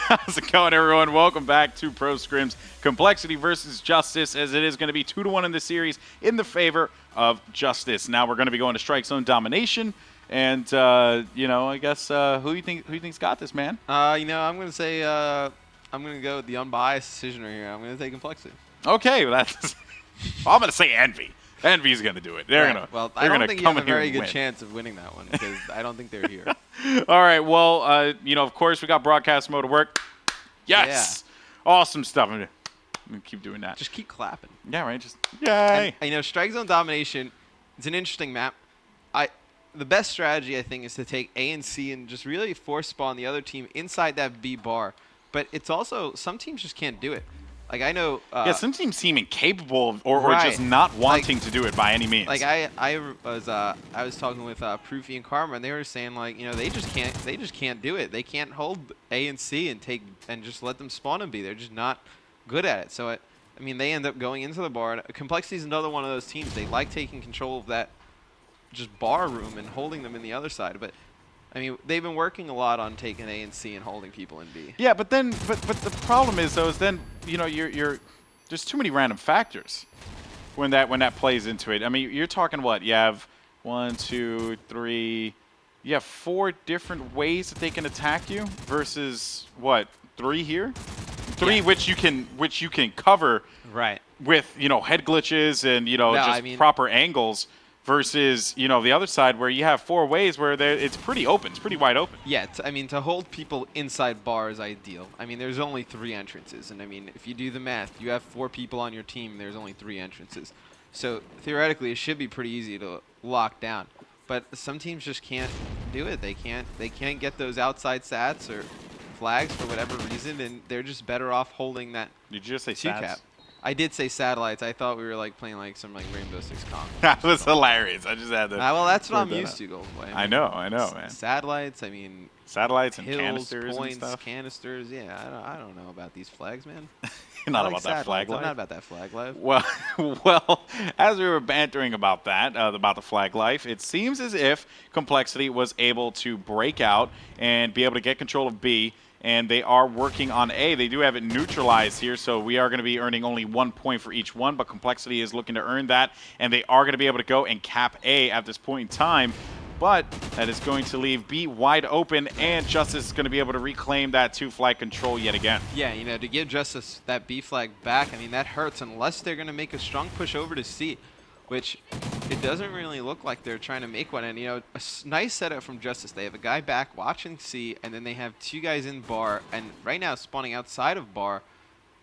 How's it going, everyone? Welcome back to ProScrims. Complexity versus JusTus, as it is going to be 2-1 in the series in the favor of JusTus. Now we're going to be going to strike zone domination, and you know, I guess who you think's got this, man? You know, I'm going to say I'm going to go with the unbiased decision right here. I'm going to take complexity. Okay, well, that's. I'm going to say Envy. Envy's going to do it. They're gonna. Well, I don't think you have a very good chance of winning that one because I don't think they're here. All right. Well, you know, of course, we got broadcast mode to work. Yes. Yeah. Awesome stuff. I'm gonna keep doing that. Just keep clapping. Yeah. Right. Just yay. And, you know, strike zone domination. It's an interesting map. The best strategy I think is to take A and C and just really force spawn the other team inside that B bar. But it's also some teams just can't do it. Like, I know... yeah, some teams seem incapable of, or just not wanting to do it by any means. Like, I was talking with Proofy and Karma, and they were saying, like, you know, they just can't do it. They can't hold A and C and just let them spawn and B. They're just not good at it. So, I mean, they end up going into the bar. And Complexity is another one of those teams. They like taking control of that just bar room and holding them in the other side. But I mean, they've been working a lot on taking A and C and holding people in B. Yeah, but then, but the problem is though, is then, you know, you're there's too many random factors when that plays into it. I mean, you're talking what? You have 1, 2, 3. You have 4 different ways that they can attack you versus what? 3 here? 3 yeah. which you can cover. Right. With, you know, head glitches and, you know, proper angles. Versus, you know, the other side where you have 4 ways where it's pretty open. It's pretty wide open. Yeah, I mean, to hold people inside bar is ideal. I mean, there's only 3 entrances. And, I mean, if you do the math, you have 4 people on your team, there's only 3 entrances. So, theoretically, it should be pretty easy to lock down. But some teams just can't do it. They can't get those outside sats or flags for whatever reason, and they're just better off holding that. Did you just say 2 sats? cap. I did say satellites. I thought we were like playing like some like Rainbow Six Kong. That was hilarious. I just had to. Well, that's what I'm used to, Golden Boy. I know, man. Satellites. I mean. Satellites and hills, canisters points, and stuff. Canisters. Yeah, I don't know about these flags, man. You're not about that flag life. I'm not about that flag life. Well, as we were bantering about that, about the flag life, it seems as if Complexity was able to break out and be able to get control of B. And they are working on A. They do have it neutralized here, so we are going to be earning only 1 point for each one, but Complexity is looking to earn that, and they are going to be able to go and cap A at this point in time. But that is going to leave B wide open, and JusTus is going to be able to reclaim that 2-flag control yet again. Yeah, you know, to give JusTus that B flag back, I mean, that hurts unless they're going to make a strong push over to C, which it doesn't really look like they're trying to make one. And, you know, a nice setup from JusTus. They have a guy back watching C, and then they have 2 guys in bar, and right now spawning outside of bar.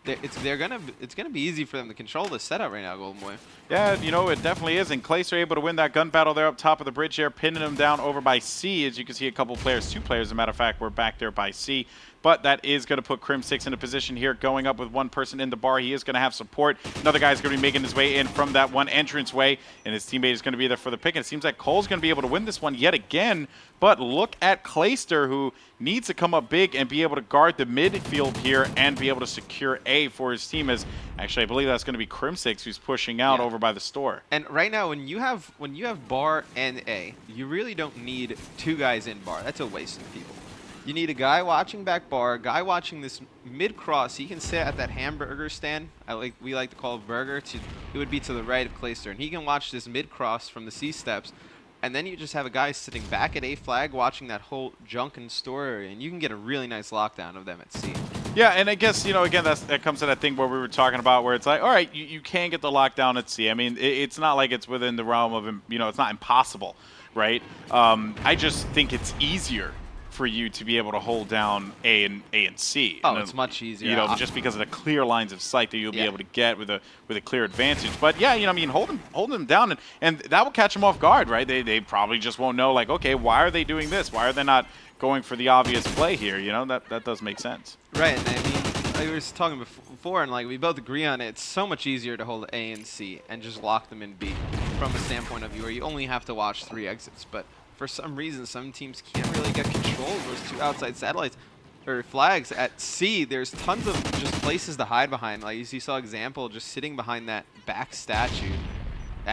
It's gonna be easy for them to control this setup right now, Golden Boy. Yeah, you know, it definitely is. And Clayster able to win that gun battle there up top of the bridge there, pinning him down over by C. As you can see, a couple players, 2 players, as a matter of fact, were back there by C. But that is going to put Crim6 in a position here, going up with 1 person in the bar. He is going to have support. Another guy is going to be making his way in from that 1 entrance way, and his teammate is going to be there for the pick. And it seems like Cole's going to be able to win this one yet again. But look at Clayster, who needs to come up big and be able to guard the midfield here and be able to secure A for his team. As actually, I believe that's going to be Crim6 who's pushing out over by the store. And right now, when you have bar and A, you really don't need 2 guys in bar. That's a waste of people. You need a guy watching back bar, a guy watching this mid-cross. He can sit at that hamburger stand. We like to call it burger. It would be to the right of Clayster. And he can watch this mid-cross from the C steps. And then you just have a guy sitting back at A flag watching that whole junk and store area. And you can get a really nice lockdown of them at C. Yeah, and I guess, you know, again, that comes to that thing where we were talking about where it's like, all right, you can get the lockdown at C. I mean, it's not like it's within the realm of, you know, it's not impossible, right? I just think it's easier for you to be able to hold down A and C. Oh, it's much easier. You know, just because of the clear lines of sight that you'll be able to get with a clear advantage. But yeah, you know, I mean, holding them down and that will catch them off guard, right? They probably just won't know, like, okay, why are they doing this? Why are they not going for the obvious play here? You know, that does make sense. Right, and I mean, I was talking before, and like we both agree on it. It's so much easier to hold A and C and just lock them in B from a standpoint of view where you only have to watch 3 exits. But for some reason, some teams can't really get control of those 2 outside satellites or flags. At C, there's tons of just places to hide behind. Like you saw example just sitting behind that back statue.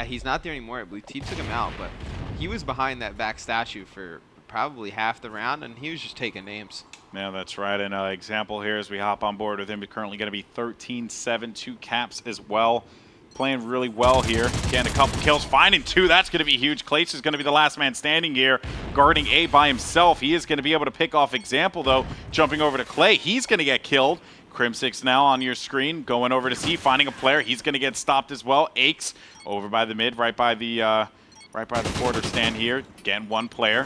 He's not there anymore. I believe T took him out, but he was behind that back statue for probably half the round, and he was just taking names. Yeah, that's right. And example here as we hop on board with him, currently going to be 13-7, 2 caps as well. Playing really well here. Getting a couple kills, finding 2. That's going to be huge. Clace is going to be the last man standing here, guarding A by himself. He is going to be able to pick off example, though. Jumping over to Clay. He's going to get killed. Crim6 now on your screen, going over to C, finding a player. He's going to get stopped as well. Aches over by the mid, right by the quarter stand here. Again, one player.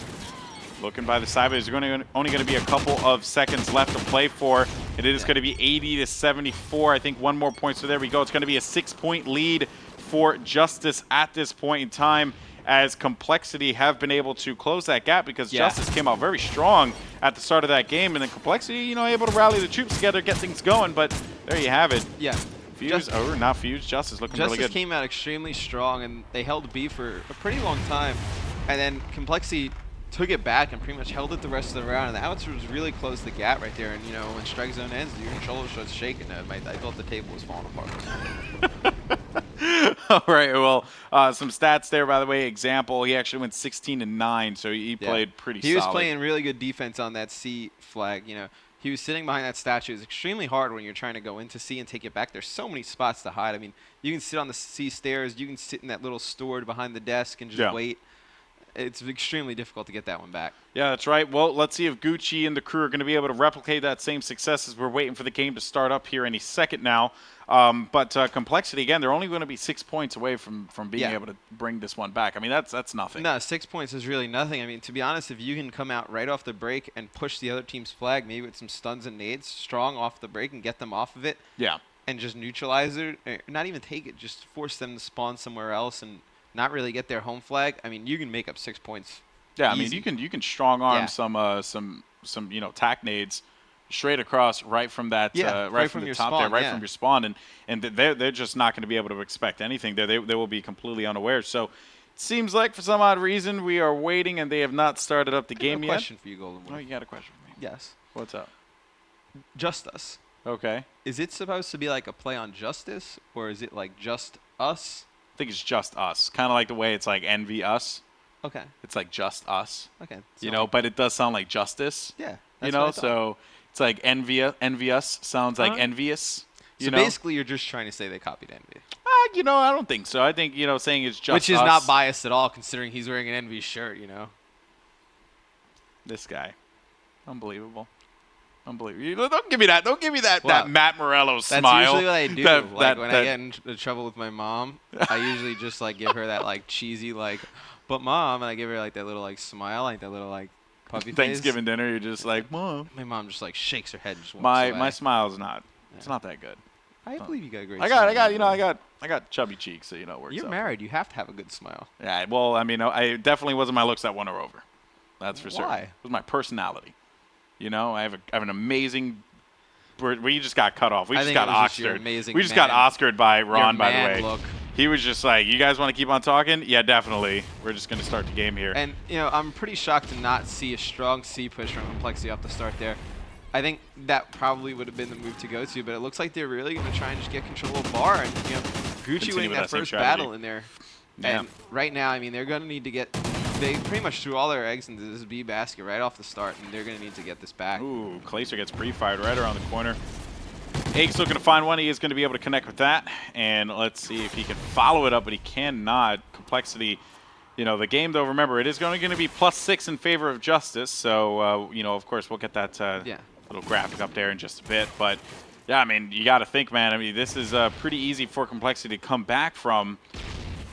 Looking by the side, but there's only going to be a couple of seconds left to play for. It is going to be 80-74. I think one more point, so there we go. It's going to be a 6-point lead for JusTus at this point in time, as compLexity have been able to close that gap, because JusTus came out very strong at the start of that game, and then compLexity, able to rally the troops together, get things going, but there you have it. Yeah. Fuse, not Fuse, JusTus looking really good. JusTus came out extremely strong, and they held B for a pretty long time, and then compLexity took it back and pretty much held it the rest of the round, and the Howitzers really closed the gap right there. And when strike zone ends, your controller starts shaking. I thought the table was falling apart. All right, well, some stats there, by the way. Example, he actually went 16-9, so he played pretty solid. He was playing really good defense on that C flag. He was sitting behind that statue. It's extremely hard when you're trying to go into C and take it back. There's so many spots to hide. I mean, you can sit on the C stairs. You can sit in that little storage behind the desk and just wait. It's extremely difficult to get that one back. Yeah, that's right. Well, let's see if Gucci and the crew are going to be able to replicate that same success, as we're waiting for the game to start up here any second now. But compLexity, again, they're only going to be 6 points away from being able to bring this one back. I mean, that's nothing. No, 6 points is really nothing. I mean, to be honest, if you can come out right off the break and push the other team's flag, maybe with some stuns and nades, strong off the break and get them off of it. Yeah. And just neutralize it, or not even take it, just force them to spawn somewhere else and not really get their home flag. I mean, you can make up 6 points. Yeah, easy. I mean, you can strong arm some tac nades straight across right from that right from the top spawn, there, right from your spawn, and they're just not going to be able to expect anything there. They will be completely unaware. So it seems like for some odd reason we are waiting, and they have not started up the game yet. Question for you, Golden. Oh, you got a question for me? Yes. What's up? JusTus. Okay. Is it supposed to be like a play on justice, or is it like just us? I think it's just us. Kind of like the way it's like envy us. Okay. It's like just us. Okay. But it does sound like justice. Yeah. So it's like envious sounds like envious. So basically, you're just trying to say they copied Envy. I don't think so. I think saying it's just which is us. not biased at all, considering he's wearing an Envy shirt. This guy, unbelievable. Unbelievable. Don't give me that. Don't give me that Matt Morello smile. That's usually what I do. When I get into trouble with my mom, I usually just give her that cheesy but mom, and I give her that little smile, that little puppy face. Thanksgiving dinner, you're just like, Mom. My mom just shakes her head and just walks away. My smile's not. It's not that good. I believe you got a great. I got chubby cheeks, so it works. You're married. You have to have a good smile. Yeah. Well, I mean, I definitely wasn't my looks that won her over. That's for certain. Why? It was my personality. I have an amazing. We just got cut off. We just got Oscared. We just got Oscared by Ron, by the way. Look. He was just like, "You guys want to keep on talking? Yeah, definitely. We're just going to start the game here." And I'm pretty shocked to not see a strong C push from compLexity off the start there. I think that probably would have been the move to go to, but it looks like they're really going to try and just get control of bar and Gucci winning that first battle in there. Yeah. And right now, I mean, they're going to need to get. They pretty much threw all their eggs into this B basket right off the start, and they're going to need to get this back. Ooh, Clacer gets pre-fired right around the corner. Ake's looking to find one. He is going to be able to connect with that. And let's see if he can follow it up, but he cannot. compLexity, the game, though, remember, it is going to be +6 in favor of JusTus. So, of course, we'll get that little graphic up there in just a bit. But, yeah, I mean, you got to think, man. I mean, this is pretty easy for compLexity to come back from.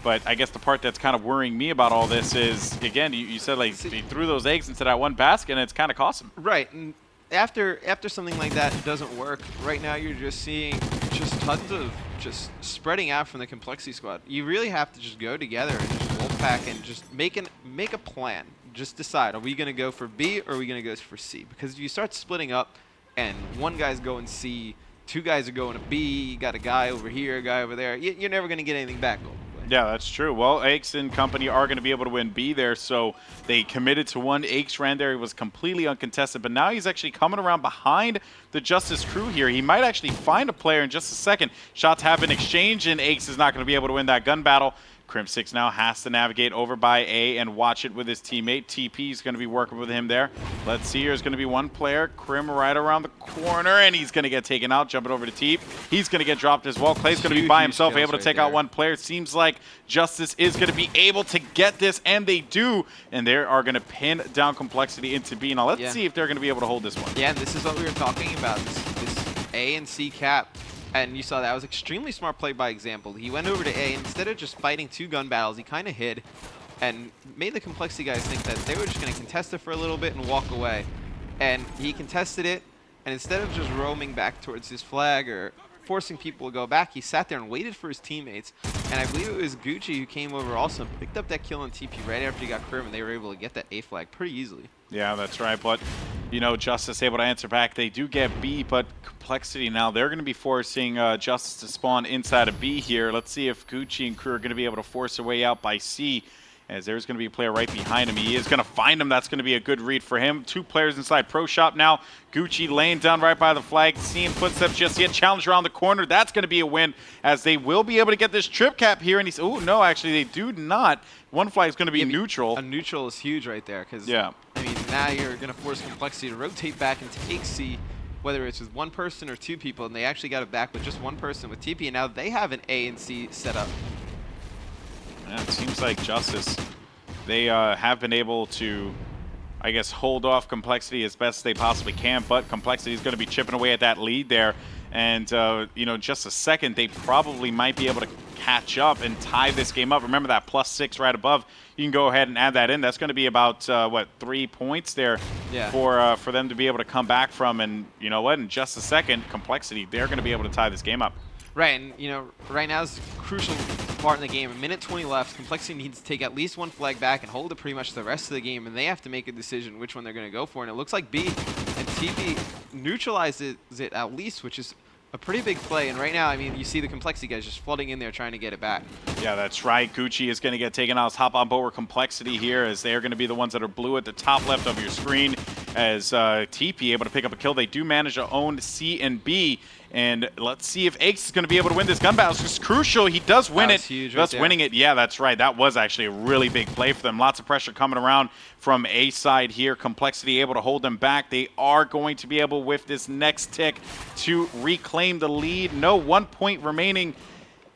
But I guess the part that's kind of worrying me about all this is, again, you said they threw those eggs into that one basket, and it's kind of cost them. Right. And after something like that doesn't work, right now you're just seeing just tons of just spreading out from the compLexity squad. You really have to just go together and just wolfpack and just make a plan. Just decide, are we going to go for B or are we going to go for C? Because if you start splitting up and one guy's going C, two guys are going to B, you got a guy over here, a guy over there, you're never going to get anything back. Yeah, that's true. Well, Aches and company are going to be able to win B there, so they committed to one. Aches ran there. He was completely uncontested, but now he's actually coming around behind the JusTus crew here. He might actually find a player in just a second. Shots have been exchanged, and Aches is not going to be able to win that gun battle. Crim6 now has to navigate over by A and watch it with his teammate. TP is going to be working with him there. Let's see, here's going to be one player. Crim right around the corner, and he's going to get taken out. Jumping over to Teep. He's going to get dropped as well. Clay's going to be by himself, able to take out one player. Seems like JusTus is going to be able to get this, and they do. And they are going to pin down compLexity into B. Now, let's see if they're going to be able to hold this one. Yeah, and this is what we were talking about, this A and C cap. And you saw that was extremely smart play by example. He went over to A, and instead of just fighting 2 gun battles, he kind of hid and made the compLexity guys think that they were just going to contest it for a little bit and walk away. And he contested it, and instead of just roaming back towards his flag or forcing people to go back, he sat there and waited for his teammates. And I believe it was Gucci who came over also and picked up that kill on TP right after he got Crim, and they were able to get that A flag pretty easily. Yeah, that's right. But, you know, JusTus able to answer back. They do get B, but compLexity now, they're going to be forcing JusTus to spawn inside of B here. Let's see if Gucci and crew are going to be able to force their way out by C, as there's going to be a player right behind him. He is going to find him. That's going to be a good read for him. 2 players inside Pro Shop now. Gucci laying down right by the flag, seeing footsteps just yet. Challenge around the corner. That's going to be a win, as they will be able to get this trip cap here. And he's, oh, no, actually, they do not. One flag is going to be neutral. A neutral is huge right there, because, yeah, I mean, now you're going to force compLexity to rotate back and take C, whether it's with 1 person or 2 people, and they actually got it back with just 1 person with TP, and now they have an A and C set up. Yeah, it seems like JusTus, they have been able to, I guess, hold off compLexity as best they possibly can, but compLexity is going to be chipping away at that lead there. And, you know, just a second, they probably might be able to catch up and tie this game up. Remember that +6 right above. You can go ahead and add that in. That's going to be about, what, 3 points there for them to be able to come back from. And, you know what, in just a second, compLexity, they're going to be able to tie this game up. Right, and, you know, right now is a crucial part in the game. A minute 20 left. compLexity needs to take at least 1 flag back and hold it pretty much the rest of the game, and they have to make a decision which one they're going to go for. And it looks like B, and TP neutralizes it at least, which is a pretty big play. And right now, I mean, you see the compLexity guys just flooding in there trying to get it back. Yeah, that's right. Gucci is going to get taken out. Let's hop on board with compLexity here, as they're going to be the ones that are blue at the top left of your screen, as TP able to pick up a kill. They do manage to own C and B. And let's see if Aches is going to be able to win this gun battle. It's crucial. He does win it. Huge Thus winning it. Yeah, that's right. That was actually a really big play for them. Lots of pressure coming around from A side here. compLexity able to hold them back. They are going to be able, with this next tick, to reclaim the lead. No 1 point remaining.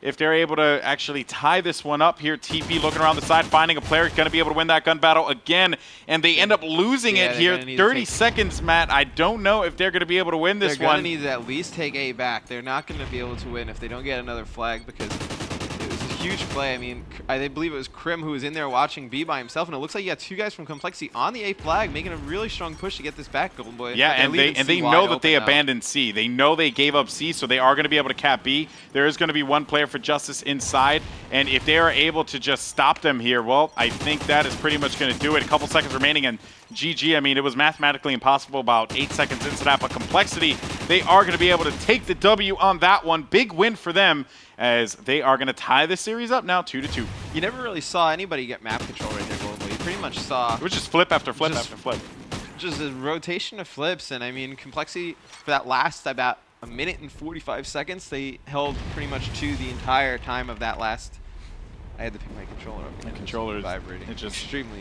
If they're able to actually tie this one up here, TP looking around the side, finding a player, going to be able to win that gun battle again, and they end up losing it here. 30 seconds, Matt. I don't know if they're going to be able to win this one. They're going to need to at least take A back. They're not going to be able to win if they don't get another flag, because it was a huge play. I mean, I believe it was Crim who was in there watching B by himself, and it looks like you got 2 guys from compLexity on the A flag, making a really strong push to get this back, Golden Boy. Yeah, and they know that they abandoned C. They know they gave up C, so they are going to be able to cap B. There is going to be 1 player for JusTus inside, and if they are able to just stop them here, well, I think that is pretty much going to do it. A couple seconds remaining, and GG. I mean, it was mathematically impossible about 8 seconds into that, but compLexity, they are going to be able to take the W on that one. Big win for them, as they are going to tie the series up now 2-2. You never really saw anybody get map control right there, Golden Boy. You pretty much saw... It was just flip after flip after flip. Just a rotation of flips, and I mean, compLexity, for that last about a minute and 45 seconds, they held pretty much to the entire time of that last... I had to pick my controller up. My controller is vibrating. It's just extremely.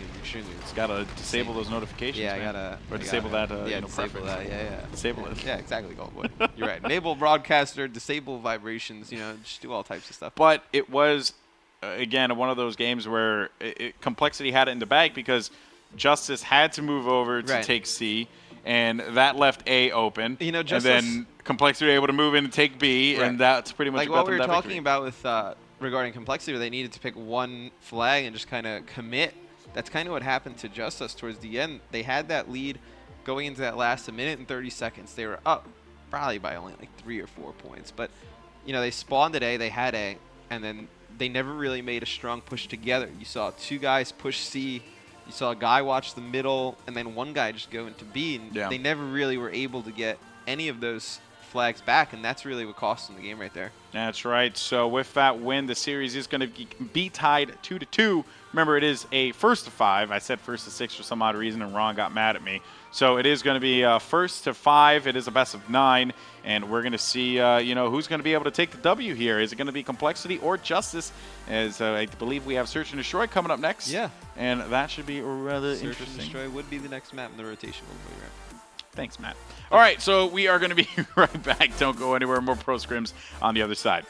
It's got to disable those notifications. Yeah, man. I gotta. Or disable that. Yeah, disable that. Yeah. Disable it. Yeah, exactly, Golden Boy. You're right. Enable broadcaster, disable vibrations. You know, just do all types of stuff. But it was, again, one of those games where compLexity had it in the bag, because JusTus had to move over to take C, and that left A open. You know, and then compLexity were able to move in and take B, and that's pretty much like what we were talking about with. Regarding compLexity, where they needed to pick 1 flag and just kind of commit. That's kind of what happened to JusTus towards the end. They had that lead going into that last 1 minute and 30 seconds. They were up probably by only like 3 or 4 points. But, you know, they spawned at A, they had A, and then they never really made a strong push together. You saw 2 guys push C. You saw a guy watch the middle, and then 1 guy just go into B. And they never really were able to get any of those flags back, and that's really what cost them the game right there. That's right. So with that win, the series is going to be tied 2-2. Remember, it is a first to 5. I said first to 6 for some odd reason, and Ron got mad at me. So it is going to be first to 5. It is a best of 9, and we're going to see, who's going to be able to take the W here. Is it going to be compLexity or JusTus? As I believe we have Search and Destroy coming up next. Yeah. And that should be rather Search interesting. and Destroy would be the next map in the rotation. Thanks, Matt. All right, so we are going to be right back. Don't go anywhere. More ProScrims on the other side.